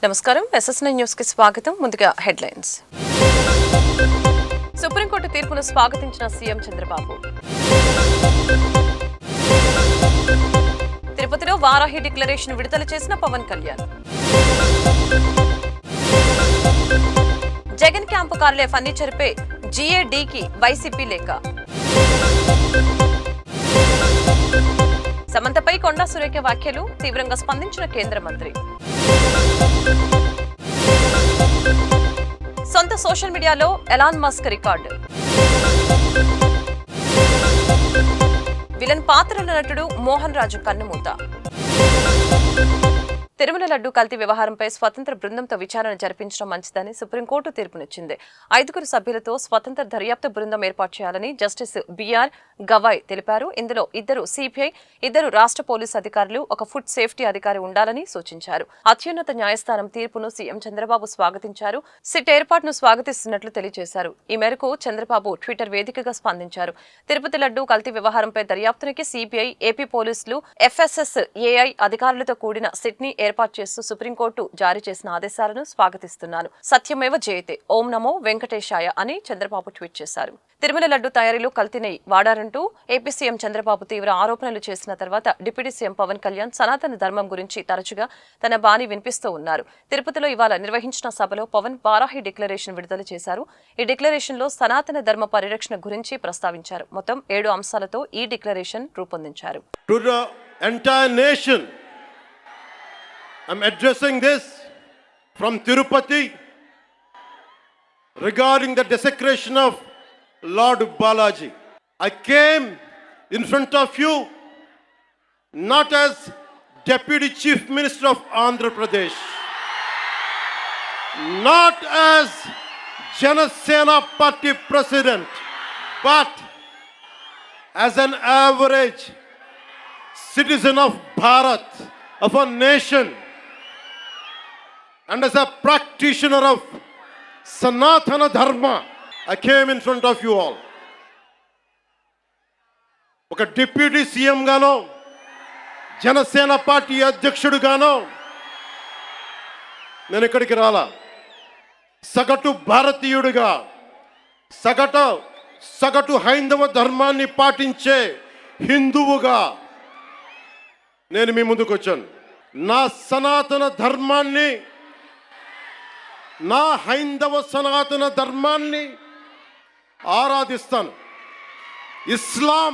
నమస్కారం ఎస్ఎస్9 న్యూస్ కి స్వాగతం. ముందుగా హెడ్లైన్స్. సుప్రీంకోర్టు తీర్పును స్వాగతించిన సీఎం చంద్రబాబు. తిరుపతిలో వారాహి డిక్లరేషన్ విడుదల చేసిన పవన్ కళ్యాణ్. జగన్ క్యాంపు కార్యాలయ ఫర్నిచర్పై జీఏడీకి వైసీపీ లేఖ. సమంతపై కొండా సురేఖ వ్యాఖ్యలు తీవ్రంగా స్పందించిన కేంద్ర మంత్రి. సొంత సోషల్ మీడియాలో ఎలాన్ మస్క్ రికార్డు. విలన్ పాత్రల నటుడు మోహన్ రాజు కన్నుమూత. తిరుమల లడ్డు కల్తీ వ్యవహారంపై స్వతంత్ర బృందంతో విచారణ జరిపించడం మంచిదని సుప్రీంకోర్టు తీర్పునిచ్చింది. 5 సభ్యులతో స్వతంత్ర దర్యాప్తు బృందం ఏర్పాటు చేయాలని జస్టిస్ బిఆర్ గవాయ్ తెలిపారు. ఇందులో 2 సిబిఐ, 2 రాష్ట్ర పోలీసు అధికారులు, 1 ఫుడ్ సేఫ్టీ అధికారి ఉండాలని సూచించారు. అత్యున్నత న్యాయస్థానం తీర్పును సీఎం చంద్రబాబు స్వాగతించారు. సిట్ ఏర్పాటును స్వాగతిస్తున్నట్లు తెలియజేశారు. ఈ మేరకు చంద్రబాబు ట్విట్టర్ వేదికగా స్పందించారు. తిరుపతి లడ్డు కల్తీ వ్యవహారంపై దర్యాప్తునికి సిబిఐ, ఏపీ పోలీసులు, ఎఫ్ఎస్ఎస్ఏఐ అధికారులతో కూడిన సిట్ ని ఏర్పాటు చేస్తూ సుప్రీంకోర్టు జారీ చేసిన ఆదేశాలను స్వాగతిస్తున్నాను. సత్యమేవ జయతే, ఓం నమో వెంకటేశాయ అని చంద్రబాబు ట్వీట్ చేశారు. తిరుమల లడ్డు తయారీలో కల్తీని వాడారంటూ ఏపీ సీఎం చంద్రబాబు తీవ్ర ఆరోపణలు చేసిన తర్వాత డిప్యూటీ సీఎం పవన్ కళ్యాణ్ సనాతన ధర్మం గురించి తరచుగా తన బాణి వినిపిస్తూ ఉన్నారు. తిరుపతిలో ఇవాళ నిర్వహించిన సభలో పవన్ వారాహి డిక్లరేషన్ విడుదల చేశారు. ఈ డిక్లరేషన్ లో సనాతన ధర్మ పరిరక్షణ గురించి ప్రస్తావించారు. మొత్తం 7 అంశాలతో ఈ డిక్లరేషన్ రూపొందించారు. I'm addressing this from Tirupati regarding the desecration of Lord Balaji. I came in front of you not as Deputy Chief Minister of Andhra Pradesh, not as Janasena Party President, but as an average citizen of Bharat, of a nation, and as a practitioner of Sanatana Dharma. I came in front of you all. ఒక deputy CM గానో, Janasena party అధ్యక్షుడు గానో నేను ఇక్కడికి రాలా. సగటు భారతీయుడిగా, సగటు హైందవ ధర్మాన్ని పాటించే హిందువుగా నేను మీ ముందుకు వచ్చాను. నా సనాతన ధర్మాన్ని, నా హైందవ సనాతన ధర్మాన్ని ఆరాధిస్తాను. ఇస్లాం,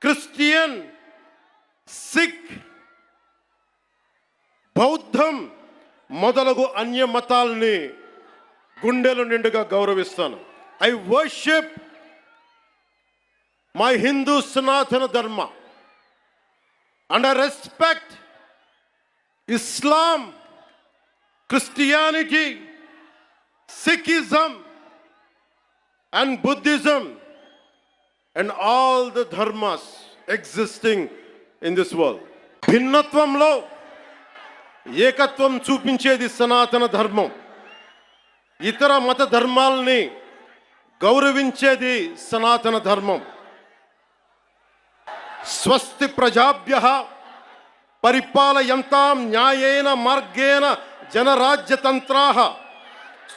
క్రిస్టియన్, సిక్, బౌద్ధం మొదలగు అన్య మతాల్ని గుండెల నిండుగా గౌరవిస్తాను. ఐ వర్షిప్ మై హిందూ సనాతన ధర్మ and I respect Islam, Christianity, Sikhism and Buddhism and all the dharmas existing in this world. భిన్నత్వంలో ఏకత్వం చూపించేది సనాతన ధర్మం. ఇతర మత ధర్మాలని గౌరవించేది సనాతన ధర్మం. స్వస్తి ప్రజాభ్యః పరిపాలయంతాం న్యాయేన మార్గేణ జనరాజ్యతంత్రాః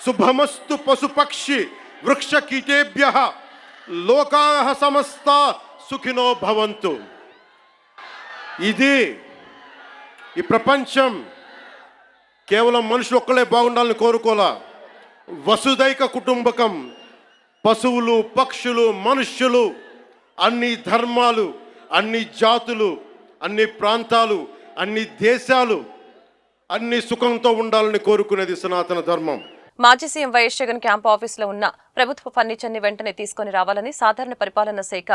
శుభమస్తు పశుపక్షి వృక్షకీటేభ్యః లోకాః సమస్తా సుఖినో భవంతు. ఈ ప్రపంచం కేవలం మనుషులు ఒక్కలే బాగుండాలని కోరుకోలా. వసుదైక కుటుంబకం, పశువులు, పక్షులు, మనుష్యులు, అన్ని ధర్మాలు, అన్ని జాతులు, అన్ని ప్రాంతాలు, అన్ని దేశాలు అన్ని సుఖంతో ఉండాలని కోరుకునేది సనాతన ధర్మం. మాజీ సీఎం వైఎస్ జగన్ క్యాంప్ ఆఫీసులో ఉన్న ప్రభుత్వ ఫర్నిచర్ ని వెంటనే తీసుకుని రావాలని సాధారణ పరిపాలన శాఖ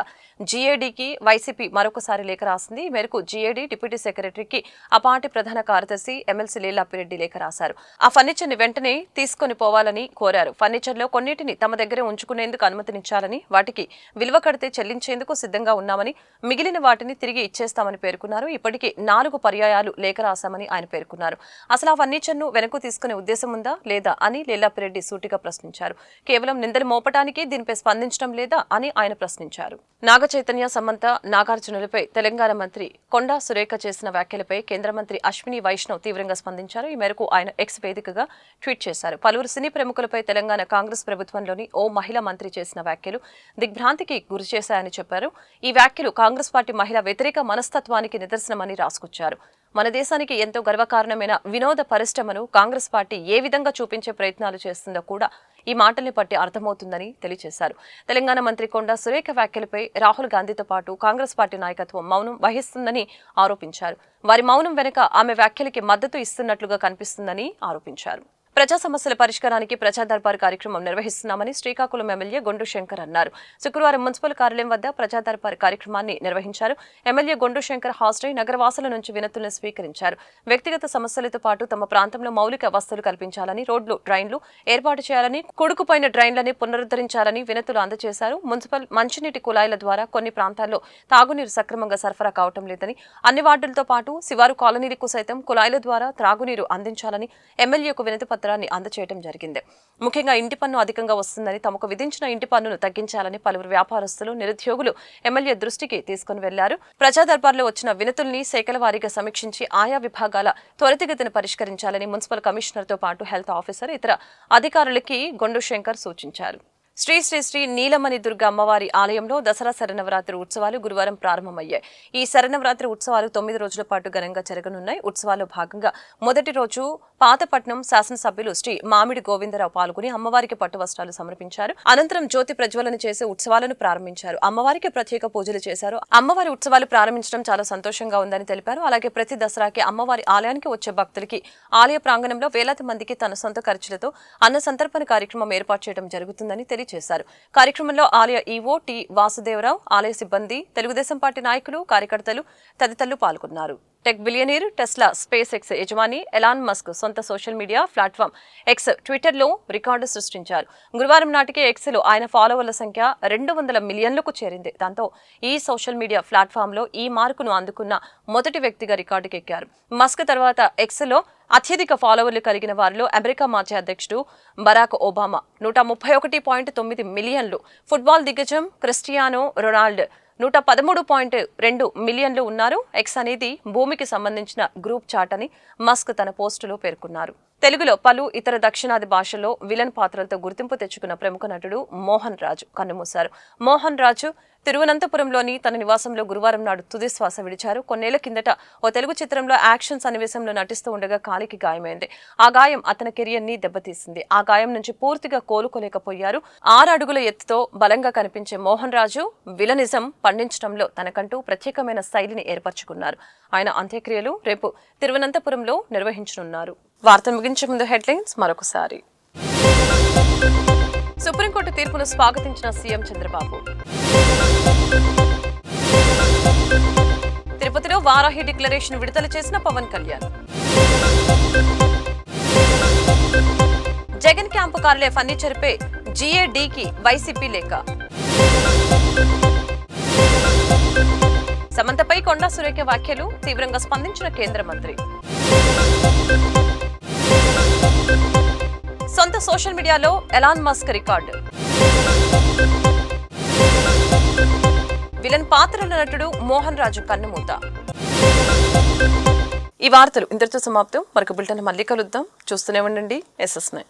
జీఏడీకి వైసీపీ మరొకసారి లేఖ రాసింది. ఈ మేరకు జీఏడీ డిప్యూటీ సెక్రటరీకి ఆ పార్టీ ప్రధాన కార్యదర్శి ఎమ్మెల్సీ లీలాపిరెడ్డి లేఖ రాశారు. ఆ ఫర్నిచర్ ని వెంటనే తీసుకుని పోవాలని కోరారు. ఫర్నిచర్ లో కొన్నిటిని తమ దగ్గరే ఉంచుకునేందుకు అనుమతినిచ్చాలని, వాటికి విలువ కడితే చెల్లించేందుకు సిద్ధంగా ఉన్నామని, మిగిలిన వాటిని తిరిగి ఇచ్చేస్తామని పేర్కొన్నారు. ఇప్పటికీ 4 పర్యాయాలు లేఖ రాశామని ఆయన పేర్కొన్నారు. అసలు ఆ ఫర్నిచర్ ను వెనక్కు తీసుకునే ఉద్దేశం ఉందా లేదా అని ఎల్లాపిరెడ్డి సూటిగా ప్రశ్నించారు. కేవలం నిందలు మోపటానికి దీనిపై స్పందించడం లేదా అని ఆయన ప్రశ్నించారు. నాగ చైతన్య, సమంత, నాగార్జునులపై తెలంగాణ మంత్రి కొండా సురేఖ చేసిన వ్యాఖ్యలపై కేంద్ర మంత్రి అశ్విని వైష్ణవ్ తీవ్రంగా స్పందించారు. ఈ మేరకు ఆయన ఎక్స్ వేదికగా ట్వీట్ చేశారు. పలువురు సినీ ప్రముఖులపై తెలంగాణ కాంగ్రెస్ ప్రభుత్వంలోని ఓ మహిళా మంత్రి చేసిన వ్యాఖ్యలు దిగ్భ్రాంతికి గురి చేశాయని చెప్పారు. ఈ వ్యాఖ్యలు కాంగ్రెస్ పార్టీ మహిళా వ్యతిరేక మనస్తత్వానికి నిదర్శనమని రాసుకొచ్చారు. మన దేశానికి ఎంతో గర్వకారణమైన వినోద పరిశ్రమను కాంగ్రెస్ పార్టీ ఏ విధంగా చూపించే ప్రయత్నాలు చేస్తుందో కూడా ఈ మాటల్ని బట్టి అర్థమవుతుందని తెలియజేశారు. తెలంగాణ మంత్రి కొండా సురేఖ వ్యాఖ్యలపై రాహుల్ గాంధీతో పాటు కాంగ్రెస్ పార్టీ నాయకత్వం మౌనం వహిస్తుందని ఆరోపించారు. వారి మౌనం వెనుక ఆమె వ్యాఖ్యలకి మద్దతు ఇస్తున్నట్లుగా కనిపిస్తుందని ఆరోపించారు. ప్రజా సమస్యల పరిష్కారానికి ప్రజా దర్బార్ కార్యక్రమం నిర్వహిస్తున్నామని శ్రీకాకుళం ఎమ్మెల్యే గొండు శంకర్ అన్నారు. శుక్రవారం మున్సిపల్ కార్యాలయం వద్ద ప్రజా దర్బార్ కార్యక్రమాన్ని నిర్వహించారు. ఎమ్మెల్యే గొండు శంకర్ హాజరై నగరవాసుల నుంచి వినతులను స్వీకరించారు. వ్యక్తిగత సమస్యలతో పాటు తమ ప్రాంతంలో మౌలిక వసతులు కల్పించాలని, రోడ్లు, డ్రైన్లు ఏర్పాటు చేయాలని, కొడుకుపోయిన డ్రైన్లని పునరుద్ధరించాలని వినతులు అందజేశారు. మున్సిపల్ మంచినీటి కుళాయిల ద్వారా కొన్ని ప్రాంతాల్లో తాగునీరు సక్రమంగా సరఫరా కావటం లేదని, అన్ని వార్డులతో పాటు శివారు కాలనీలకు సైతం కుళాయిల ద్వారా త్రాగునీరు అందించాలని ఎమ్మెల్యేకు వినతి పత్రాన్ని అందజేయడం జరిగింది. ముఖ్యంగా ఇంటి పన్ను అధికంగా వస్తుందని, తమకు విధించిన ఇంటి పన్నును తగ్గించాలని పలువురు వ్యాపారస్తులు, నిరుద్యోగులు ఎమ్మెల్యే దృష్టికి తీసుకుని వెళ్లారు. ప్రజా దర్బార్లో వచ్చిన వినతుల్ని శాఖల వారీగా సమీక్షించి ఆయా విభాగాల త్వరితగతిన పరిష్కరించాలని మున్సిపల్ కమిషనర్తో పాటు హెల్త్ ఆఫీసర్, ఇతర అధికారులకి గొండు శంకర్ సూచించారు. శ్రీ శ్రీ శ్రీ నీలమణి దుర్గ అమ్మవారి ఆలయంలో దసరా శరన్నవరాత్రి ఉత్సవాలు గురువారం ప్రారంభమయ్యాయి. ఈ శరన్నవరాత్రి ఉత్సవాలు 9 రోజుల పాటు ఘనంగా జరగనున్నాయి. ఉత్సవాల్లో భాగంగా మొదటి రోజు పాతపట్నం శాసనసభ్యులు శ్రీ మామిడి గోవిందరావు పాల్గొని అమ్మవారికి పట్టు వస్త్రాలు సమర్పించారు. అనంతరం జ్యోతి ప్రజ్వలన చేసి ఉత్సవాలను ప్రారంభించారు. అమ్మవారికి ప్రత్యేక పూజలు చేశారు. అమ్మవారి ఉత్సవాలు ప్రారంభించడం చాలా సంతోషంగా ఉందని తెలిపారు. అలాగే ప్రతి దసరాకి అమ్మవారి ఆలయానికి వచ్చే భక్తులకి ఆలయ ప్రాంగణంలో వేలాది మందికి తన సొంత ఖర్చులతో అన్న సంతర్పణ కార్యక్రమం ఏర్పాటు చేయడం జరుగుతుందని చేశారు. కార్యక్రమంలో ఆలయ ఈవో టి వాసుదేవరావు, ఆలయ సిబ్బంది, తెలుగుదేశం పార్టీ నాయకులు, కార్యకర్తలు తదితరులు పాల్గొన్నారు. Tech billionaire Tesla space X యజమాని ఎలాన్ మస్క్ సొంత సోషల్ మీడియా ప్లాట్ఫామ్ ఎక్స్ ట్విట్టర్లో రికార్డు సృష్టించారు. గురువారం నాటికి ఎక్స్లో ఆయన ఫాలోవర్ల సంఖ్య 200 మిలియన్లకు చేరింది. దాంతో ఈ సోషల్ మీడియా ప్లాట్ఫామ్లో ఈ మార్కును అందుకున్న మొదటి వ్యక్తిగా రికార్డుకెక్కారు. మస్క్ తర్వాత ఎక్స్లో అత్యధిక ఫాలోవర్లు కలిగిన వారిలో అమెరికా మాజీ అధ్యక్షుడు బరాక్ ఒబామా 131.9 మిలియన్లు, ఫుట్బాల్ దిగ్గజం క్రిస్టియానో రొనాల్డో 113.2 మిలియన్లు ఉన్నారు. ఎక్స్ అనేది భూమికి సంబంధించిన గ్రూప్ చాట్ అని మస్క్ తన పోస్టులో పేర్కొన్నారు. తెలుగులో పలు ఇతర దక్షిణాది భాషల్లో విలన్ పాత్రలతో గుర్తింపు తెచ్చుకున్న ప్రముఖ నటుడు మోహన్ రాజు కన్నుమూశారు. మోహన్ రాజు తిరువనంతపురంలోని తన నివాసంలో గురువారం నాడు తుది శ్వాస విడిచారు. కొన్నేళ్ల కిందట ఓ తెలుగు చిత్రంలో యాక్షన్ సన్నివేశంలో నటిస్తూ ఉండగా కాలికి గాయమైంది. ఆ గాయం అతని కెరియర్ ని దెబ్బతీసింది. ఆ గాయం నుంచి పూర్తిగా కోలుకోలేకపోయారు. 6 అడుగుల ఎత్తుతో బలంగా కనిపించే మోహన్ రాజు విలనిజం పండించడంలో తనకంటూ ప్రత్యేకమైన శైలిని ఏర్పరచుకున్నారు. ఆయన అంత్యక్రియలు రేపు తిరువనంతపురంలో నిర్వహించనున్నారు. వార్తలు ముగించే ముందు హెడ్లైన్స్ మరొకసారి. సుప్రీంకోర్టు తీర్పును స్వాగతించిన సీఎం చంద్రబాబు. తిరుపతిలో వారాహి డిక్లరేషన్ విడుదల చేసిన పవన్ కళ్యాణ్. జగన్ క్యాంపు కార్యాలయ ఫర్నిచర్పై జీఏడీకి వైసీపీ లేఖ. సమంతపై కొండా సురేఖ వ్యాఖ్యలు తీవ్రంగా స్పందించిన కేంద్ర మంత్రి. సొంత సోషల్ మీడియాలో ఎలాన్ మస్క్ రికార్డు. విలన్ పాత్రల నటుడు మోహన్ రాజు కన్నుమూత. ఈ వార్తలు ఇంతటితో సమాప్తం. మరొక బులెటిన్ మళ్ళీ కలుద్దాం. చూస్తూనే ఉండండి SS9.